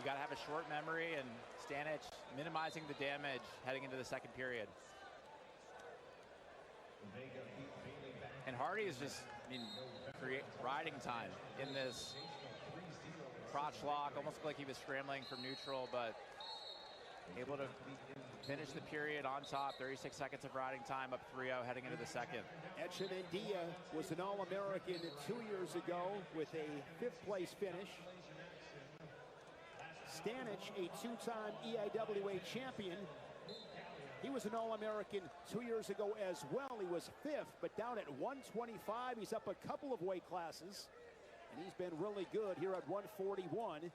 you got to have a short memory, and Stanich minimizing the damage heading into the second period. And Hardy is just, riding time in this crotch lock. Almost looked like he was scrambling from neutral, but able to finish the period on top. 36 seconds of riding time, up 3-0 heading into the second. Echemendia was an All-American 2 years ago with a 5th place finish. Stanich, a 2-time EIWA champion. He was an All-American 2 years ago as well. He was 5th, but down at 125. He's up a couple of weight classes, and he's been really good here at 141.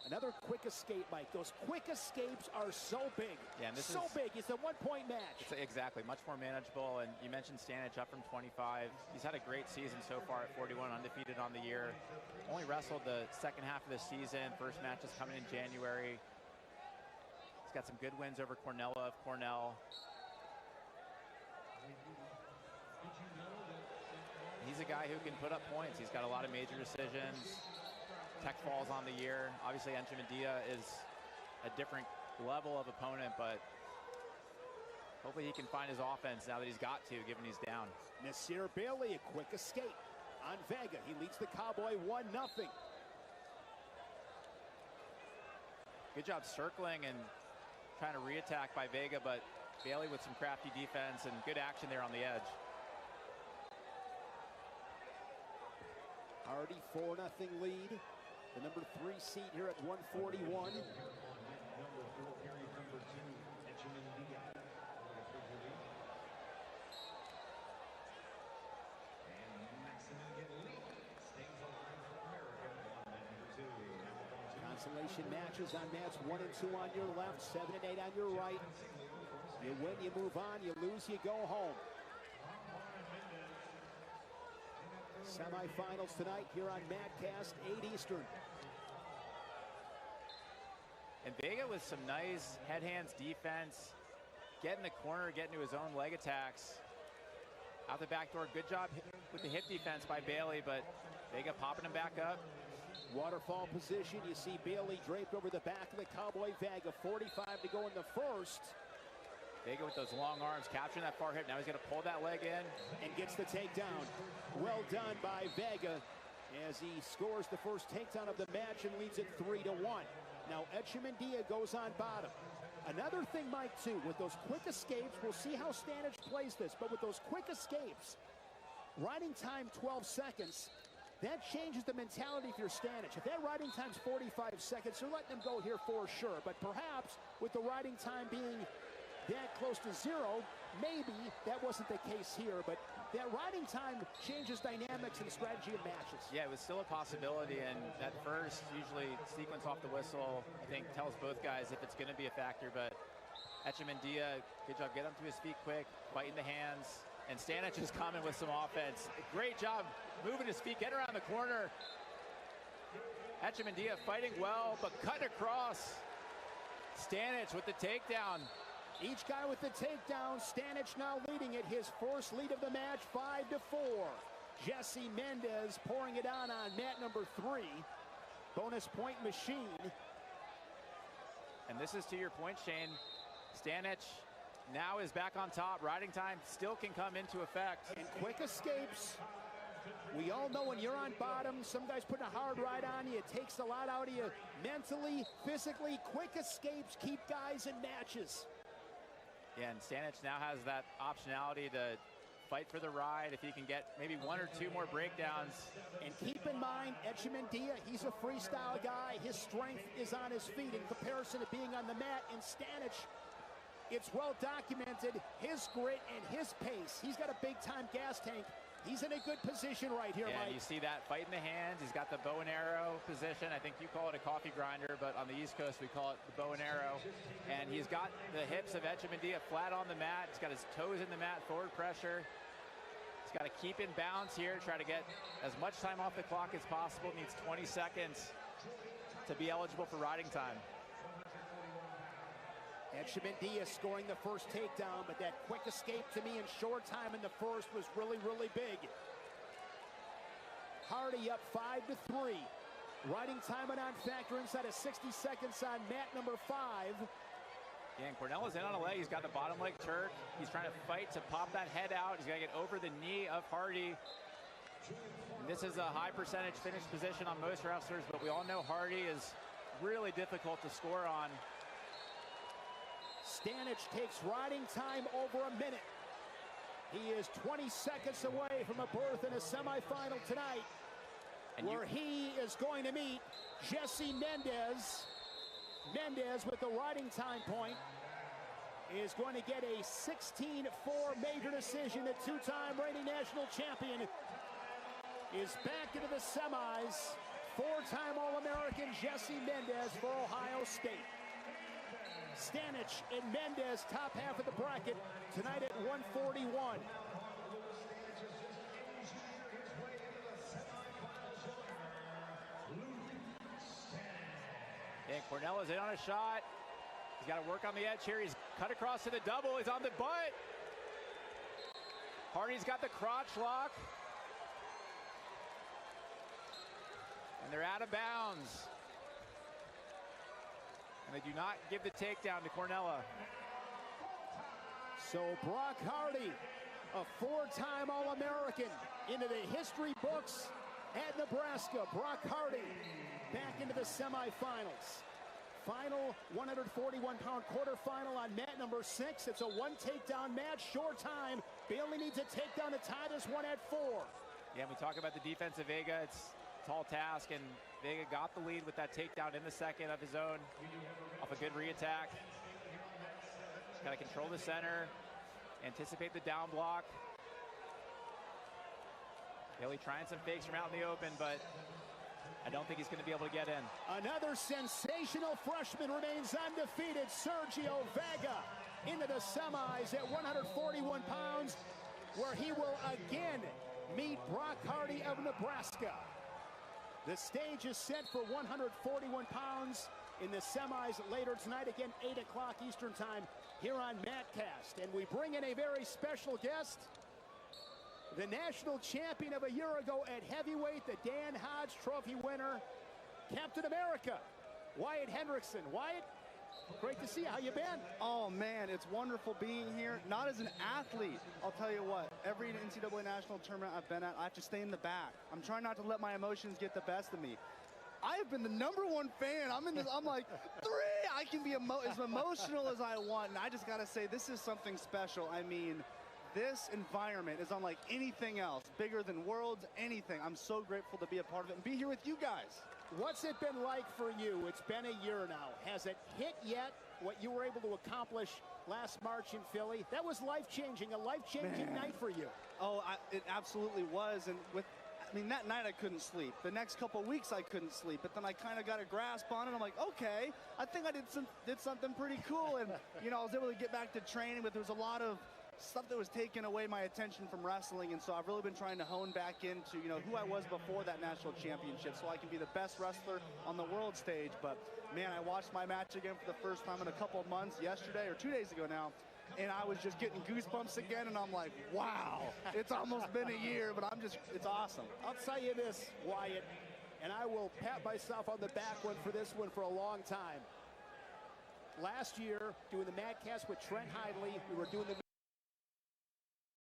Another quick escape, Mike. Those quick escapes are so big. Yeah, and this so big. It's a one-point match. Exactly, much more manageable. And you mentioned Stanich up from 25. He's had a great season so far at 41, undefeated on the year. Only wrestled the second half of the season. First match is coming in January. He's got some good wins over Cornella of Cornell. He's a guy who can put up points. He's got a lot of major decisions. Tech falls on the year. Obviously, Echemendia is a different level of opponent, but hopefully he can find his offense now that he's got to, given he's down. Nasir Bailey, a quick escape on Vega. He leads the Cowboy 1-0. Good job circling and trying to re-attack by Vega, but Bailey with some crafty defense and good action there on the edge. Already 4-0 lead. The number 3 seed here at 141. Consolation matches on mats 1 and 2 on your left, 7 and 8 on your right. You win, you move on. You lose, you go home. Semifinals tonight here on Madcast, 8 Eastern. And Vega with some nice head hands defense, getting the corner, getting to his own leg attacks. Out the back door, good job with the hip defense by Bailey, but Vega popping him back up. Waterfall position, you see Bailey draped over the back of the Cowboy. Vega, 45 to go in the first. Vega with those long arms, capturing that far hip. Now he's going to pull that leg in. And gets the takedown. Well done by Vega as he scores the first takedown of the match and leads it 3-1. Now Echemendia goes on bottom. Another thing, Mike, too, with those quick escapes, we'll see how Stanich plays this, but with those quick escapes, riding time 12 seconds, that changes the mentality for your Stanich. If that riding time's 45 seconds, you're letting them go here for sure. But perhaps with the riding time being that close to 0, maybe that wasn't the case here, but that riding time changes dynamics and strategy of matches. Yeah, it was still a possibility, and that first, usually sequence off the whistle, I think tells both guys if it's going to be a factor, but Echemendia, good job getting him to his feet quick, fighting the hands, and Stanich is coming with some offense. Great job moving his feet, getting around the corner. Echemendia fighting well, but cutting across. Stanich with the takedown. Each guy with the takedown. Stanich now leading it. His first lead of the match, 5-4. Jesse Mendez pouring it on mat number 3. Bonus point machine. And this is to your point, Shane. Stanich now is back on top. Riding time still can come into effect. And quick escapes. We all know when you're on bottom, some guys putting a hard ride on you. It takes a lot out of you mentally, physically. Quick escapes keep guys in matches. Yeah, and Stanich now has that optionality to fight for the ride if he can get maybe 1 or 2 more breakdowns. And keep in mind, Echemendia, he's a freestyle guy. His strength is on his feet in comparison to being on the mat. And Stanich, it's well documented, his grit and his pace. He's got a big-time gas tank. He's in a good position right here, yeah, Mike. You see that fight in the hands. He's got the bow and arrow position. I think you call it a coffee grinder, but on the East Coast we call it the bow and arrow. And he's got the hips of Echemendia flat on the mat. He's got his toes in the mat, forward pressure. He's got to keep in bounds here, try to get as much time off the clock as possible. Needs 20 seconds to be eligible for riding time. Echemendia scoring the first takedown, but that quick escape to me in short time in the first was really, really big. Hardy up 5-3. Riding time and on factor inside of 60 seconds on mat number 5. Yeah, and Cornella's in on a leg. He's got the bottom leg Turk. He's trying to fight to pop that head out. He's got to get over the knee of Hardy. And this is a high percentage finish position on most wrestlers, but we all know Hardy is really difficult to score on. Stanich takes riding time over a minute. He is 20 seconds away from a berth in a semifinal tonight, where he is going to meet Jesse Mendez. Mendez, with the riding time point, is going to get a 16-4 major decision. The two-time reigning national champion is back into the semis. Four-time All-American Jesse Mendez for Ohio State. Stanich and Mendez top half of the bracket tonight at 141. And Cornella's in on a shot. He's got to work on the edge here. He's cut across to the double. He's on the butt. Hardy's got the crotch lock. And they're out of bounds. And they do not give the takedown to Cornella. So Brock Hardy, a four-time All-American, into the history books at Nebraska. Brock Hardy back into the semifinals. Final 141-pound quarterfinal on mat number 6. It's a one takedown match, short time. Bailey needs a takedown to tie this one at 4. Yeah, we talk about the defense of Vega. It's a tall task, and Vega got the lead with that takedown in the second of his own off a good re-attack. Got to control the center, anticipate the down block. Bailey trying some fakes from out in the open, but I don't think he's going to be able to get in. Another sensational freshman remains undefeated, Sergio Vega, into the semis at 141 pounds, where he will again meet Brock Hardy of Nebraska. The stage is set for 141 pounds in the semis later tonight, again 8 o'clock Eastern time here on Matcast. And we bring in a very special guest, the national champion of a year ago at heavyweight, the Dan Hodge Trophy winner, Captain America, Wyatt Hendrickson. Wyatt, great to see you. How you been? Oh, man, it's wonderful being here. Not as an athlete, I'll tell you what. Every NCAA national tournament I've been at, I have to stay in the back. I'm trying not to let my emotions get the best of me. I have been the #1 fan. I'm like, 3! I can be as emotional as I want, and I just got to say, this is something special. I mean, this environment is unlike anything else, bigger than Worlds, anything. I'm so grateful to be a part of it and be here with you guys. What's it been like for you? It's been a year now. Has it hit yet what you were able to accomplish last March in Philly? That was life-changing, a life-changing night for you. Oh, it absolutely was. And that night I couldn't sleep. The next couple weeks I couldn't sleep. But then I kind of got a grasp on it. I'm like, okay, I think I did something pretty cool. And, I was able to get back to training, but there was a lot of stuff that was taking away my attention from wrestling, and so I've really been trying to hone back into, who I was before that national championship, so I can be the best wrestler on the world stage. But man, I watched my match again for the first time in a couple of months, yesterday or 2 days ago now, and I was just getting goosebumps again, and I'm like, wow, it's almost been a year, but it's awesome. I'll tell you this, Wyatt, and I will pat myself on the back for this one for a long time. Last year, doing the Madcast with Trent Hidley, we were doing the